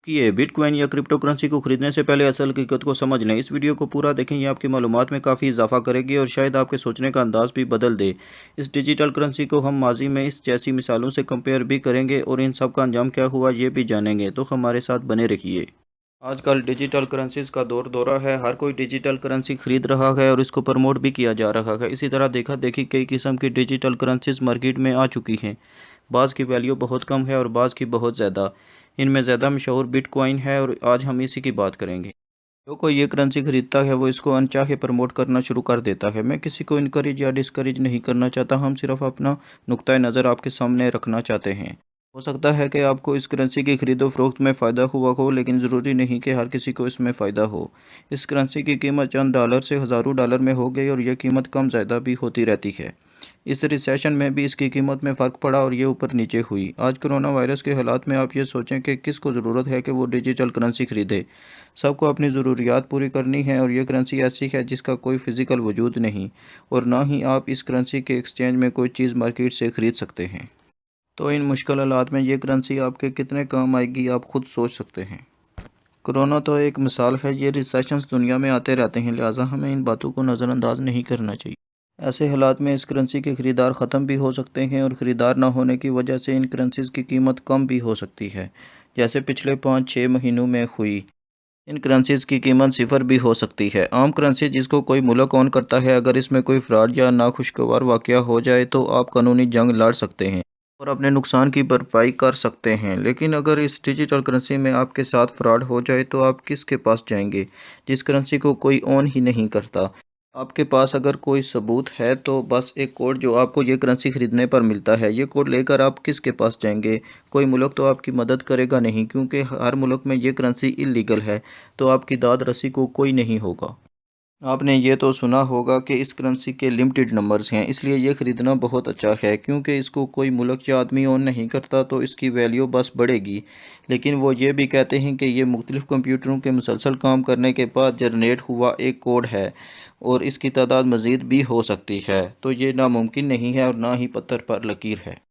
देखिए, बिटकॉइन या crypto currency को खरीदने से पहले असल हकीकत को समझ लें। इस वीडियो को पूरा देखें, ये आपकी मालूमात में काफ़ी इजाफा करेगी और शायद आपके सोचने का अंदाज भी बदल दे। इस डिजिटल करेंसी को हम माजी में इस जैसी मिसालों से कंपेयर भी करेंगे और इन सब का अंजाम क्या हुआ ये भी जानेंगे, तो हमारे साथ बने रहिए। आजकल डिजिटल करेंसीज का दौरा है। हर कोई डिजिटल करेंसी खरीद रहा है और इसको प्रमोट भी किया जा रहा है। इसी तरह देखा देखी कई किस्म की डिजिटल करेंसीज मार्केट में आ चुकी हैं। बाज़ की वैल्यू बहुत कम है और बाज़ की बहुत ज़्यादा। इनमें ज़्यादा मशहूर बिटकॉइन है और आज हम इसी की बात करेंगे। जो कोई ये करेंसी खरीदता है वो इसको अनचाहे प्रमोट करना शुरू कर देता है। मैं किसी को इनकरेज या डिस्करेज नहीं करना चाहता, हम सिर्फ अपना नुक्ता नज़र आपके सामने रखना चाहते हैं। हो सकता है कि आपको इस करेंसी की खरीदो फरोख्त में फ़ायदा हुआ हो, लेकिन ज़रूरी नहीं कि हर किसी को इसमें फ़ायदा हो। इस करेंसी की कीमत चंद डॉलर से हज़ारों डॉलर में हो गई और यह कीमत कम ज़्यादा भी होती रहती है। इस रिसेशन में भी इसकी कीमत में फ़र्क पड़ा और ये ऊपर नीचे हुई। आज कोरोना वायरस के हालात में आप ये सोचें कि किसको ज़रूरत है कि वो डिजिटल करेंसी खरीदे। सबको अपनी ज़रूरियात पूरी करनी है और ये करेंसी ऐसी है जिसका कोई फ़िज़िकल वजूद नहीं और ना ही आप इस करेंसी के एक्सचेंज में कोई चीज़ मार्केट से ख़रीद सकते हैं। तो इन मुश्किल हालात में ये करेंसी आपके कितने काम आएगी आप खुद सोच सकते हैं। कोरोना तो एक मिसाल है। ये रिसेशंस दुनिया में आते रहते हैं, लिहाजा हमें इन बातों को नज़रअंदाज नहीं करना चाहिए। ऐसे हालात में इस करेंसी के ख़रीदार ख़त्म भी हो सकते हैं और ख़रीदार ना होने की वजह से इन करेंसीज़ की कीमत कम भी हो सकती है, जैसे पिछले 5-6 महीनों में हुई। इन करेंसीज़ की कीमत सिफर भी हो सकती है। आम करेंसी जिसको कोई मुल्क ओन करता है, अगर इसमें कोई फ्रॉड या नाखुशगवार वाक़या हो जाए तो आप कानूनी जंग लड़ सकते हैं और अपने नुकसान की भरपाई कर सकते हैं। लेकिन अगर इस डिजिटल करेंसी में आपके साथ फ्रॉड हो जाए तो आप किसके पास जाएंगे, जिस करेंसी को कोई ओन ही नहीं करता। आपके पास अगर कोई सबूत है तो बस एक कोड जो आपको ये करेंसी ख़रीदने पर मिलता है, ये कोड लेकर आप किसके पास जाएंगे। कोई मुल्क तो आपकी मदद करेगा नहीं, क्योंकि हर मुल्क में ये करेंसी इलीगल है, तो आपकी दाद रसी को कोई नहीं होगा। आपने ये तो सुना होगा कि इस करेंसी के लिमिटेड नंबर्स हैं, इसलिए ये ख़रीदना बहुत अच्छा है, क्योंकि इसको कोई मुल्क या आदमी ओन नहीं करता तो इसकी वैल्यू बस बढ़ेगी। लेकिन वो ये भी कहते हैं कि ये मुख्तलिफ़ कंप्यूटरों के मुसलसल काम करने के बाद जनरेट हुआ एक कोड है और इसकी तादाद मज़ीद भी हो सकती है। तो ये नामुमकिन नहीं है और ना ही पत्थर पर लकीर है।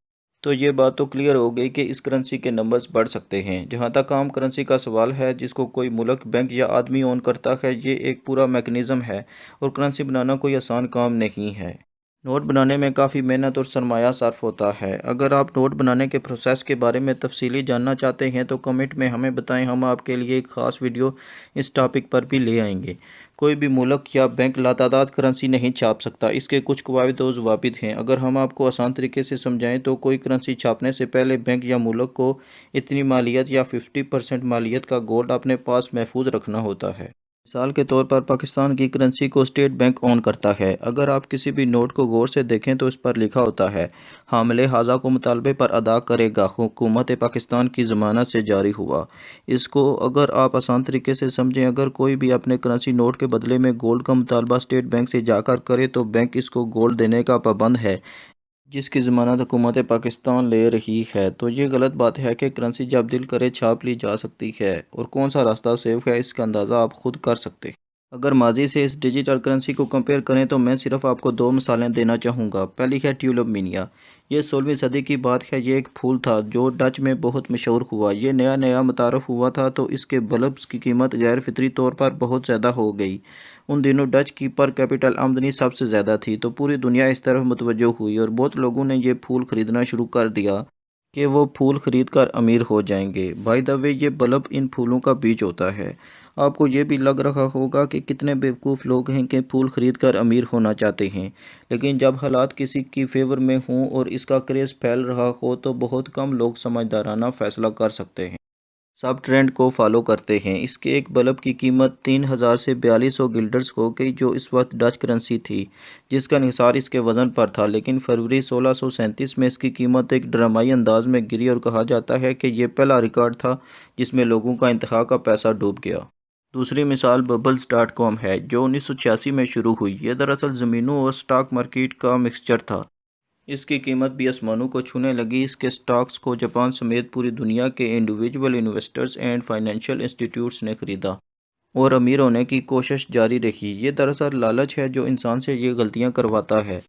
तो ये बात तो क्लियर हो गई कि इस करेंसी के नंबर्स बढ़ सकते हैं। जहाँ तक आम करेंसी का सवाल है जिसको कोई मुल्क, बैंक या आदमी ओन करता है, ये एक पूरा मैकेनिज़्म है और करेंसी बनाना कोई आसान काम नहीं है। नोट बनाने में काफ़ी मेहनत और सरमाया सर्फ होता है। अगर आप नोट बनाने के प्रोसेस के बारे में तफसीली जानना चाहते हैं तो कमेंट में हमें बताएं, हम आपके लिए एक ख़ास वीडियो इस टॉपिक पर भी ले आएंगे। कोई भी मुल्क या बैंक लातादाद करेंसी नहीं छाप सकता, इसके कुछ कवायद और ज़वाबित हैं। अगर हम आपको आसान तरीके से समझाएं तो कोई करेंसी छापने से पहले बैंक या मुल्क को इतनी मालियत या 50% मालियत का गोल्ड अपने पास महफूज रखना होता है। मिसाल के तौर पर पाकिस्तान की करेंसी को स्टेट बैंक ओन करता है। अगर आप किसी भी नोट को गौर से देखें तो इस पर लिखा होता है, हामिले हाजा को मुतालबे पर अदा करेगा, हुकूमत पाकिस्तान की ज़मानत से जारी हुआ। इसको अगर आप आसान तरीके से समझें, अगर कोई भी अपने करेंसी नोट के बदले में गोल्ड का मुतालबा स्टेट बैंक से जाकर करे तो बैंक इसको गोल्ड देने का पाबंद है, जिसकी ज़मानत हुकूमत पाकिस्तान ले रही है। तो ये गलत बात है कि करेंसी जब दिल करे छाप ली जा सकती है और कौन सा रास्ता सेफ है इसका अंदाज़ा आप खुद कर सकते हैं। अगर माजी से इस डिजिटल करेंसी को कंपेयर करें तो मैं सिर्फ आपको दो मिसालें देना चाहूँगा। पहली है ट्यूलिप मीनिया। ये 16वीं सदी की बात है। ये एक फूल था जो डच में बहुत मशहूर हुआ। ये नया नया मुतारफ़ हुआ था तो इसके बल्ब्स की कीमत गैर फितरी तौर पर बहुत ज़्यादा हो गई। उन दिनों डच की पर कैपिटल आमदनी सबसे ज़्यादा थी, तो पूरी दुनिया इस तरफ मुतवज्जो हुई और बहुत लोगों ने ये फूल ख़रीदना शुरू कर दिया कि वो फूल ख़रीद कर अमीर हो जाएंगे। बाय द वे, ये बल्ब इन फूलों का बीज होता है। आपको ये भी लग रहा होगा कि कितने बेवकूफ़ लोग हैं कि फूल ख़रीद कर अमीर होना चाहते हैं, लेकिन जब हालात किसी की फेवर में हों और इसका क्रेज़ फैल रहा हो तो बहुत कम लोग समझदाराना फ़ैसला कर सकते हैं। सब ट्रेंड को फॉलो करते हैं। इसके एक बल्ब की कीमत 3000 से 4200 गिल्डर्स हो गई, जो इस वक्त डच करेंसी थी, जिसका निसार इसके वज़न पर था। लेकिन फरवरी 1637 में इसकी कीमत एक ड्रामाई अंदाज में गिरी और कहा जाता है कि यह पहला रिकॉर्ड था जिसमें लोगों का इंतहा का पैसा डूब गया। दूसरी मिसाल बबल्स.com है, जो 1986 में शुरू हुई। यह दरअसल ज़मीनों और स्टॉक मार्केट का मिक्सचर था। इसकी कीमत भी आसमानों को छूने लगी। इसके स्टॉक्स को जापान समेत पूरी दुनिया के individual investors and financial institutes ने खरीदा और अमीर होने की कोशिश जारी रखी। ये दरअसल लालच है जो इंसान से ये गलतियां करवाता है।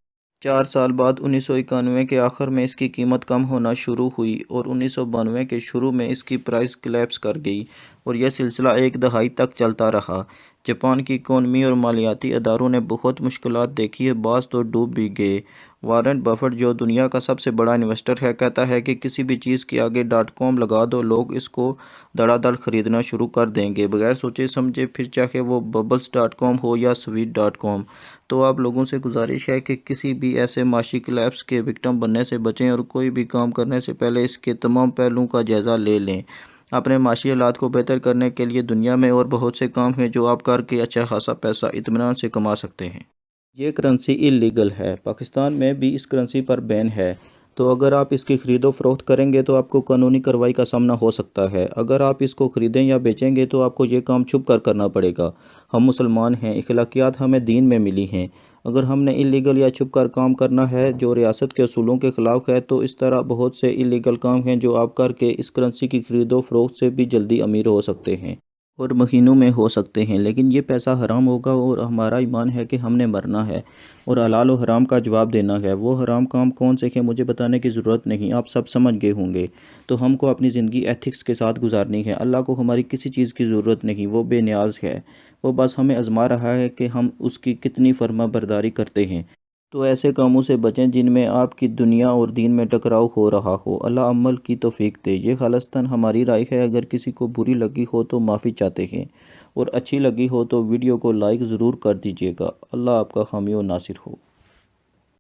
4 سال بعد 1991 کے آخر میں اس کی قیمت کم ہونا شروع ہوئی اور 1992 کے شروع میں اس کی پرائس کلیپس کر گئی اور یہ سلسلہ ایک دہائی تک چلتا رہا۔ جاپان کی اکانومی اور مالیاتی اداروں نے بہت مشکلات دیکھی ہے، بعض تو ڈوب بھی گئے۔ وارن بفٹ جو دنیا کا سب سے بڑا انویسٹر ہے کہتا ہے کہ کسی بھی چیز کے آگے .com لگا دو، لوگ اس کو دھڑا دھڑ خریدنا شروع کر دیں گے بغیر سوچے سمجھے، پھر چاہے وہ bubbles.com ہو یا sweet.com۔ تو آپ لوگوں سے گزارش ہے کہ کسی بھی ایسے معاشی کلیپس کے وکٹم بننے سے بچیں اور کوئی بھی کام کرنے سے پہلے اس کے تمام پہلوؤں کا جائزہ لے لیں۔ اپنے معاشی حالات کو بہتر کرنے کے لیے دنیا میں اور بہت سے کام ہیں جو آپ کر کے اچھا خاصا پیسہ اطمینان سے کما سکتے ہیں۔ یہ کرنسی اللیگل ہے۔ پاکستان میں بھی اس کرنسی پر بین ہے، تو اگر آپ اس کی خرید و فروخت کریں گے تو آپ کو قانونی کارروائی کا سامنا ہو سکتا ہے۔ اگر آپ اس کو خریدیں یا بیچیں گے تو آپ کو یہ کام چھپ کر کرنا پڑے گا۔ ہم مسلمان ہیں، اخلاقیات ہمیں دین میں ملی ہیں۔ اگر ہم نے اللیگل یا چھپ کر کام کرنا ہے جو ریاست کے اصولوں کے خلاف ہے، تو اس طرح بہت سے اللیگل کام ہیں جو آپ کر کے اس کرنسی کی خرید و فروخت سے بھی جلدی امیر ہو سکتے ہیں اور مہینوں میں ہو سکتے ہیں، لیکن یہ پیسہ حرام ہوگا اور ہمارا ایمان ہے کہ ہم نے مرنا ہے اور حلال و حرام کا جواب دینا ہے۔ وہ حرام کام کون سے ہیں مجھے بتانے کی ضرورت نہیں، آپ سب سمجھ گئے ہوں گے۔ تو ہم کو اپنی زندگی ایتھکس کے ساتھ گزارنی ہے۔ اللہ کو ہماری کسی چیز کی ضرورت نہیں، وہ بے نیاز ہے، وہ بس ہمیں آزما رہا ہے کہ ہم اس کی کتنی فرما برداری کرتے ہیں۔ تو ایسے کاموں سے بچیں جن میں آپ کی دنیا اور دین میں ٹکراؤ ہو رہا ہو۔ اللہ عمل کی توفیق دے۔ یہ خالصتاً ہماری رائے ہے، اگر کسی کو بری لگی ہو تو معافی چاہتے ہیں، اور اچھی لگی ہو تو ویڈیو کو لائک ضرور کر دیجیے گا۔ اللہ آپ کا حامی و ناصر ہو۔